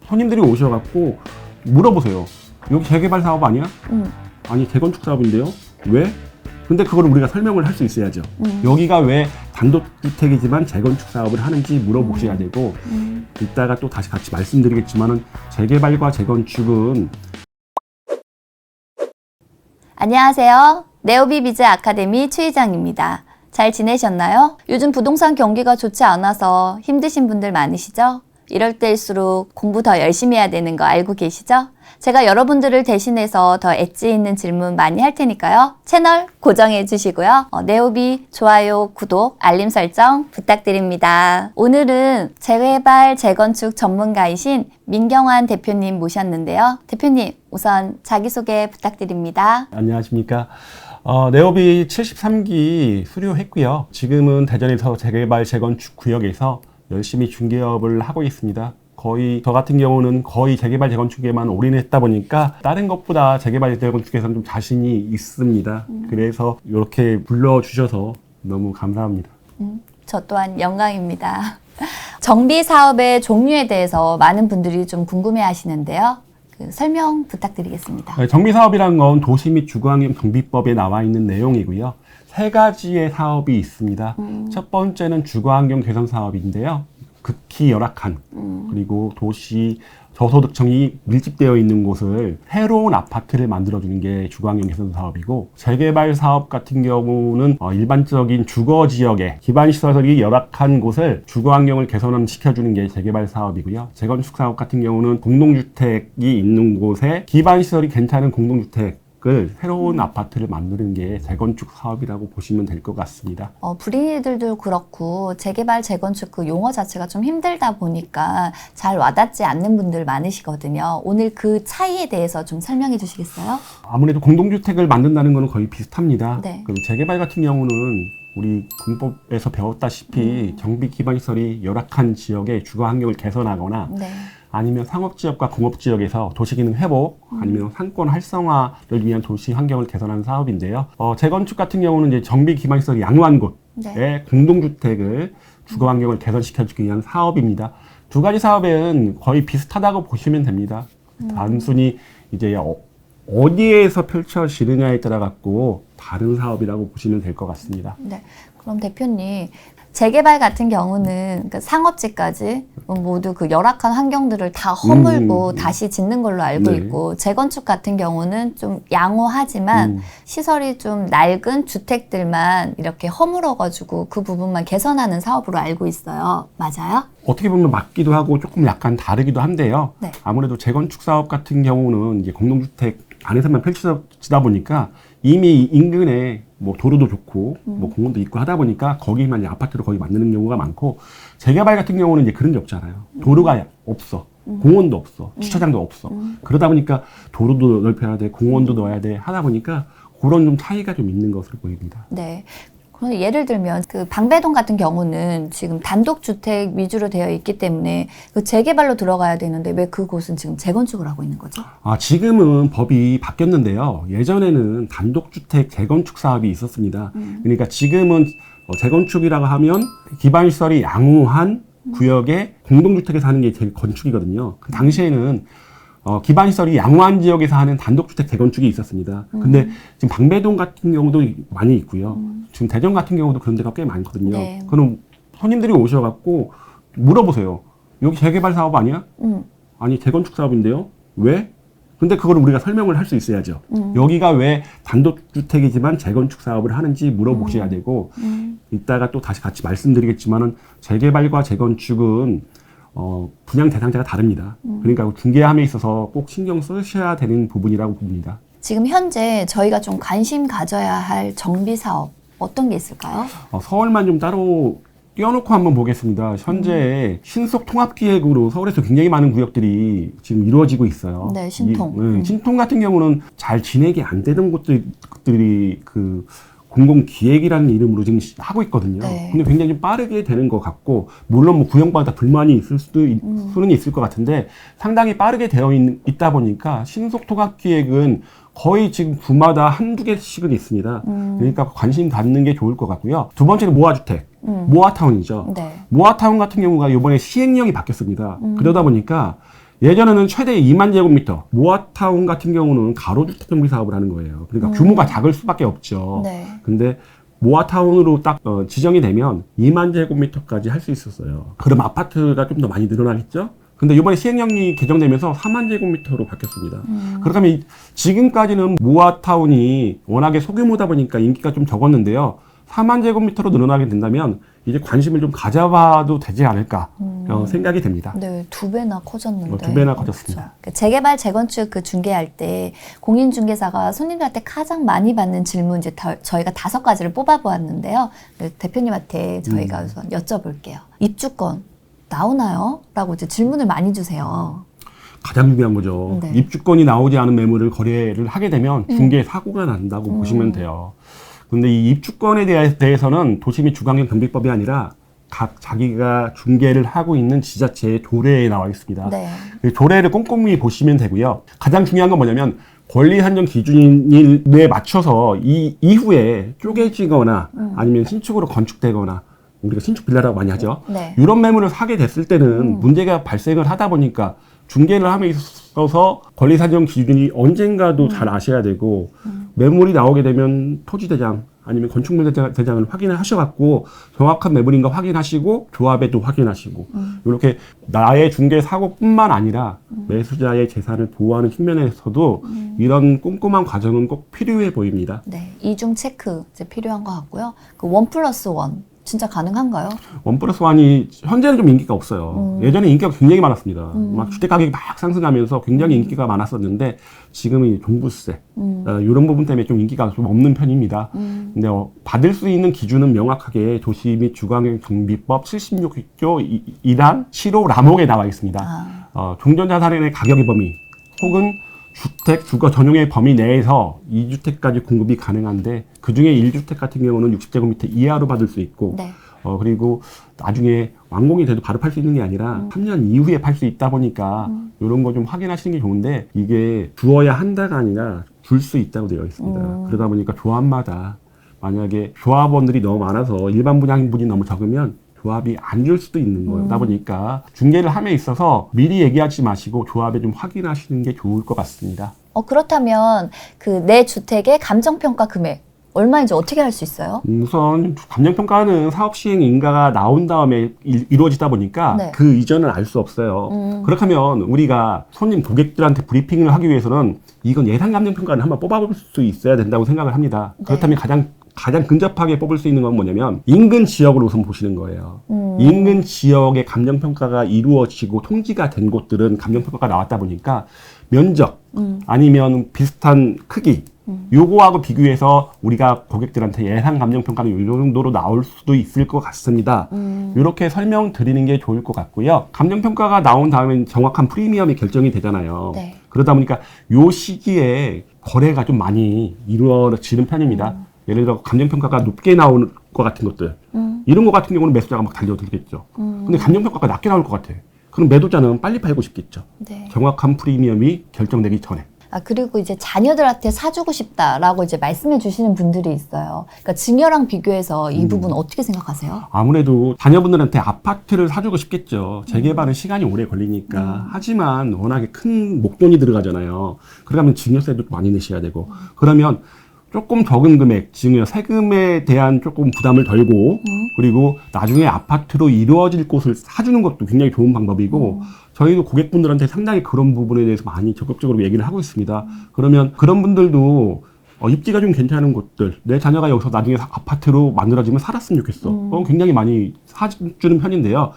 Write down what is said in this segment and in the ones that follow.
손님들이 오셔갖고 물어보세요. 여기 재개발 사업 아니야? 아니 재건축 사업인데요. 왜? 근데 그걸 우리가 설명을 할 수 있어야죠. 여기가 왜 단독주택이지만 재건축 사업을 하는지 물어보셔야 되고 이따가 또 다시 같이 말씀드리겠지만은 재개발과 재건축은 안녕하세요. 네오비비즈 아카데미 최희장입니다. 잘 지내셨나요? 요즘 부동산 경기가 좋지 않아서 힘드신 분들 많으시죠? 이럴 때일수록 공부 더 열심히 해야 되는 거 알고 계시죠? 제가 여러분들을 대신해서 더 엣지 있는 질문 많이 할 테니까요. 채널 고정해 주시고요. 네오비 좋아요, 구독, 알림 설정 부탁드립니다. 오늘은 재개발, 재건축 전문가이신 민경환 대표님 모셨는데요. 대표님, 우선 자기소개 부탁드립니다. 안녕하십니까. 네오비 73기 수료했고요. 지금은 대전에서 재개발, 재건축 구역에서 열심히 중개업을 하고 있습니다. 거의 저 같은 경우는 거의 재개발 재건축에만 올인했다 보니까 다른 것보다 재개발 재건축에서는 좀 자신이 있습니다. 그래서 이렇게 불러주셔서 너무 감사합니다. 저 또한 영광입니다. 정비 사업의 종류에 대해서 많은 분들이 좀 궁금해 하시는데요. 설명 부탁드리겠습니다. 정비 사업이란 건 도시 및 주거환경 정비법에 나와 있는 내용이고요. 세 가지의 사업이 있습니다. 첫 번째는 주거환경 개선 사업인데요. 극히 열악한 그리고 도시 저소득층이 밀집되어 있는 곳을 새로운 아파트를 만들어주는 게 주거환경 개선 사업이고, 재개발 사업 같은 경우는 일반적인 주거지역에 기반시설이 열악한 곳을 주거환경을 개선시켜주는 게 재개발 사업이고요. 재건축 사업 같은 경우는 공동주택이 있는 곳에 기반시설이 괜찮은 공동주택을 새로운 아파트를 만드는 게 재건축 사업이라고 보시면 될 것 같습니다. 불인이들도 그렇고 재개발, 재건축 그 용어 자체가 좀 힘들다 보니까 잘 와닿지 않는 분들 많으시거든요. 오늘 그 차이에 대해서 좀 설명해 주시겠어요? 아무래도 공동주택을 만든다는 것은 거의 비슷합니다. 네. 그럼 재개발 같은 경우는 우리 공법에서 배웠다시피 정비 기반시설이 열악한 지역의 주거 환경을 개선하거나 네. 아니면 상업지역과 공업지역에서 도시기능 회복, 아니면 상권 활성화를 위한 도시 환경을 개선하는 사업인데요. 재건축 같은 경우는 이제 정비 기반시설이 양호한 곳에 네. 공동주택을 주거 환경을 개선시켜주기 위한 사업입니다. 두 가지 사업은 거의 비슷하다고 보시면 됩니다. 단순히 이제 어디에서 펼쳐지느냐에 따라 갖고 다른 사업이라고 보시면 될 것 같습니다. 네. 그럼 대표님, 재개발 같은 경우는 그 상업지까지 모두 그 열악한 환경들을 다 허물고 다시 짓는 걸로 알고 네. 있고, 재건축 같은 경우는 좀 양호하지만 시설이 좀 낡은 주택들만 이렇게 허물어가지고 그 부분만 개선하는 사업으로 알고 있어요. 맞아요? 어떻게 보면 맞기도 하고 조금 약간 다르기도 한데요. 네. 아무래도 재건축 사업 같은 경우는 이제 공동주택 안에서만 펼쳐지다 보니까 이미 인근에 뭐 도로도 좋고 뭐 공원도 있고 하다 보니까 거기만 이제 아파트를 거의 만드는 경우가 많고, 재개발 같은 경우는 이제 그런 게 없잖아요. 도로가 없어. 공원도 없어. 주차장도 없어. 그러다 보니까 도로도 넓혀야 돼. 공원도 넣어야 돼. 하다 보니까 그런 좀 차이가 좀 있는 것으로 보입니다. 네. 그럼 예를 들면 그 방배동 같은 경우는 지금 단독주택 위주로 되어 있기 때문에 그 재개발로 들어가야 되는데 왜 그곳은 지금 재건축을 하고 있는 거죠? 지금은 법이 바뀌었는데요. 예전에는 단독주택 재건축 사업이 있었습니다. 그러니까 지금은 재건축이라고 하면 기반시설이 양호한 구역에 공동주택에서 하는 게 재건축이거든요. 그 당시에는 기반시설이 양호한 지역에서 하는 단독주택 재건축이 있었습니다. 근데 지금 방배동 같은 경우도 많이 있고요. 지금 대전 같은 경우도 그런 데가 꽤 많거든요. 네. 그럼 손님들이 오셔갖고 물어보세요. 여기 재개발 사업 아니야? 아니 재건축 사업인데요. 왜? 근데 그걸 우리가 설명을 할 수 있어야죠. 여기가 왜 단독주택이지만 재건축 사업을 하는지 물어보셔야 되고, 이따가 또 다시 같이 말씀드리겠지만은 재개발과 재건축은 분양 대상자가 다릅니다. 그러니까 중개함에 있어서 꼭 신경 쓰셔야 되는 부분이라고 봅니다. 지금 현재 저희가 좀 관심 가져야 할 정비 사업 어떤 게 있을까요? 서울만 좀 따로 띄워놓고 한번 보겠습니다. 현재 신속 통합기획으로 서울에서 굉장히 많은 구역들이 지금 이루어지고 있어요. 네, 신통. 신통 같은 경우는 잘 진행이 안 되던 곳들이 그 공공기획이라는 이름으로 지금 하고 있거든요. 네. 근데 굉장히 좀 빠르게 되는 것 같고, 물론 뭐 구역마다 불만이 있을 수는 있을 것 같은데 상당히 빠르게 되어 있다 보니까 신속 통합기획은 거의 지금 구마다 한두 개씩은 있습니다. 그러니까 관심 갖는 게 좋을 것 같고요. 두 번째는 모아주택, 모아타운이죠. 네. 모아타운 같은 경우가 이번에 시행령이 바뀌었습니다. 그러다 보니까 예전에는 최대 2만 제곱미터, 모아타운 같은 경우는 가로주택 정비 사업을 하는 거예요. 그러니까 규모가 작을 수밖에 없죠. 네. 근데 모아타운으로 딱 지정이 되면 2만 제곱미터까지 할 수 있었어요. 그럼 아파트가 좀 더 많이 늘어나겠죠? 근데 이번에 시행령이 개정되면서 4만 제곱미터로 바뀌었습니다. 그렇다면 지금까지는 모아타운이 워낙에 소규모다 보니까 인기가 좀 적었는데요. 4만 제곱미터로 늘어나게 된다면 이제 관심을 좀 가져봐도 되지 않을까 생각이 됩니다. 네, 2배나 커졌는데. 2배나 커졌습니다. 그렇죠. 재개발, 재건축 그 중개할 때 공인중개사가 손님들한테 가장 많이 받는 질문 이제 저희가 5가지를 뽑아보았는데요. 대표님한테 저희가 우선 여쭤볼게요. 입주권 나오나요? 라고 이제 질문을 많이 주세요. 가장 중요한 거죠. 네. 입주권이 나오지 않은 매물을 거래를 하게 되면 중개 사고가 난다고 보시면 돼요. 근데 이 입주권에 대해서는 도시 및 주거환경 경비법이 아니라 각 자기가 중개를 하고 있는 지자체의 조례에 나와 있습니다. 네. 이 조례를 꼼꼼히 보시면 되고요. 가장 중요한 건 뭐냐면 권리 산정 기준에 맞춰서 이 이후에 쪼개지거나 아니면 신축으로 건축되거나 우리가 신축 빌라라고 많이 하죠. 네. 이런 매물을 사게 됐을 때는 문제가 발생을 하다 보니까 중개를 함에 있어서 권리 산정 기준이 언젠가도 잘 아셔야 되고 매물이 나오게 되면 토지대장 아니면 건축물대장을 확인을 하셔갖고 정확한 매물인가 확인하시고 조합에도 확인하시고 이렇게 나의 중개 사고뿐만 아니라 매수자의 재산을 보호하는 측면에서도 이런 꼼꼼한 과정은 꼭 필요해 보입니다. 네. 이중 체크 이제 필요한 것 같고요. 그 1+1 진짜 가능한가요? 1+1이 현재는 좀 인기가 없어요. 예전에 인기가 굉장히 많았습니다. 막 주택 가격이 막 상승하면서 굉장히 인기가 많았었는데 지금은 종부세 이런 부분 때문에 좀 인기가 좀 없는 편입니다. 근데 받을 수 있는 기준은 명확하게 도시 및 주거환경 정비법 76조 1항 7호 라목에 나와 있습니다. 종전자산의 가격의 범위 혹은 주택, 주거 전용의 범위 내에서 2주택까지 공급이 가능한데 그중에 1주택 같은 경우는 60제곱미터 이하로 받을 수 있고 네. 그리고 나중에 완공이 돼도 바로 팔 수 있는 게 아니라 3년 이후에 팔 수 있다 보니까 이런 거 좀 확인하시는 게 좋은데 이게 주어야 한다가 아니라 줄 수 있다고 되어 있습니다. 그러다 보니까 조합마다 만약에 조합원들이 너무 많아서 일반 분양분이 너무 적으면 조합이 안 줄 수도 있는 거다 보니까 중개를 함에 있어서 미리 얘기하지 마시고 조합에 좀 확인하시는 게 좋을 것 같습니다. 그렇다면 그 내 주택의 감정평가 금액 얼마인지 어떻게 알 수 있어요? 우선 감정평가는 사업 시행 인가가 나온 다음에 이루어지다 보니까 네. 그 이전은 알 수 없어요. 그렇게 하면 우리가 손님 고객들한테 브리핑을 하기 위해서는 이건 예상 감정평가는 한번 뽑아볼 수 있어야 된다고 생각을 합니다. 네. 그렇다면 가장 근접하게 뽑을 수 있는 건 뭐냐면 인근 지역을 우선 보시는 거예요. 인근 지역의 감정평가가 이루어지고 통지가 된 곳들은 감정평가가 나왔다 보니까 면적 아니면 비슷한 크기 요거하고 비교해서 우리가 고객들한테 예상 감정평가는 이 정도로 나올 수도 있을 것 같습니다. 이렇게 설명드리는 게 좋을 것 같고요. 감정평가가 나온 다음에 정확한 프리미엄이 결정이 되잖아요. 네. 그러다 보니까 요 시기에 거래가 좀 많이 이루어지는 편입니다. 예를 들어 감정평가가 높게 나올 것 같은 것들 이런 것 같은 경우는 매수자가 막 달려들겠죠. 근데 감정평가가 낮게 나올 것 같아. 그럼 매도자는 빨리 팔고 싶겠죠. 네. 정확한 프리미엄이 결정되기 전에. 그리고 이제 자녀들한테 사주고 싶다라고 이제 말씀해 주시는 분들이 있어요. 그러니까 증여랑 비교해서 이 부분 어떻게 생각하세요? 아무래도 자녀분들한테 아파트를 사주고 싶겠죠. 재개발은 시간이 오래 걸리니까. 하지만 워낙에 큰 목돈이 들어가잖아요. 그러면 증여세도 많이 내셔야 되고. 그러면 조금 적은 금액, 증여, 세금에 대한 조금 부담을 덜고, 그리고 나중에 아파트로 이루어질 곳을 사주는 것도 굉장히 좋은 방법이고, 저희도 고객분들한테 상당히 그런 부분에 대해서 많이 적극적으로 얘기를 하고 있습니다. 그러면 그런 분들도 입지가 좀 괜찮은 곳들, 내 자녀가 여기서 나중에 아파트로 만들어지면 살았으면 좋겠어. 굉장히 많이 사주는 편인데요.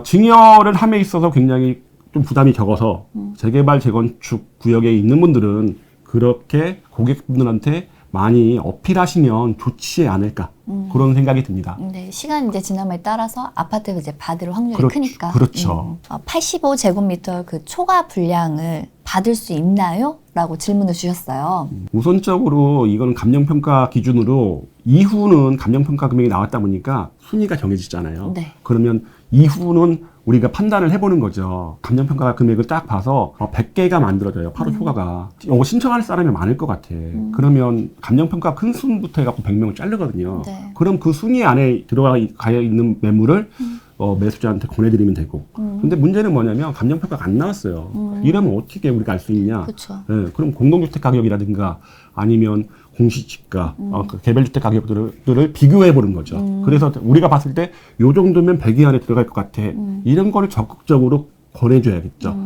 증여를 함에 있어서 굉장히 좀 부담이 적어서 재개발, 재건축 구역에 있는 분들은 그렇게 고객분들한테 많이 어필하시면 좋지 않을까 그런 생각이 듭니다. 네, 시간이 이제 지남에 따라서 아파트가 이제 받을 확률이 크니까. 그렇죠. 85제곱미터 그 초과 분량을 받을 수 있나요? 라고 질문을 주셨어요. 우선적으로 이거는 감정평가 기준으로 이후는 감정평가 금액이 나왔다 보니까 순위가 정해지잖아요. 네. 그러면 이후는 우리가 판단을 해보는 거죠. 감정평가 금액을 딱 봐서 100개가 만들어져요. 8호 초과가. 신청할 사람이 많을 것 같아. 그러면 감정평가 큰 순부터 해갖고 100명을 자르거든요. 네. 그럼 그 순위 안에 들어가 있는 매물을 매수자한테 권해드리면 되고. 근데 문제는 뭐냐면 감정평가가 안 나왔어요. 이러면 어떻게 우리가 알 수 있냐? 그쵸. 예, 그럼 공동주택 가격이라든가 아니면 공시지가, 그 개별주택 가격들을 비교해 보는 거죠. 그래서 우리가 봤을 때 요 정도면 100위 안에 들어갈 것 같아. 이런 거를 적극적으로 권해줘야겠죠.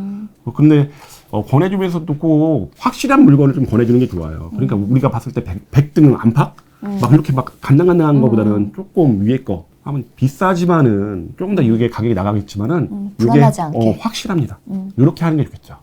근데 권해주면서도 꼭 확실한 물건을 좀 권해주는 게 좋아요. 그러니까 우리가 봤을 때 100등 안팎? 막 이렇게 막 간당간당한 거보다는 조금 위에 거 하면 비싸지만은 조금 더 이게 가격이 나가겠지만은 이게 불안하지 않게. 확실합니다. 이렇게 하는 게 좋겠죠.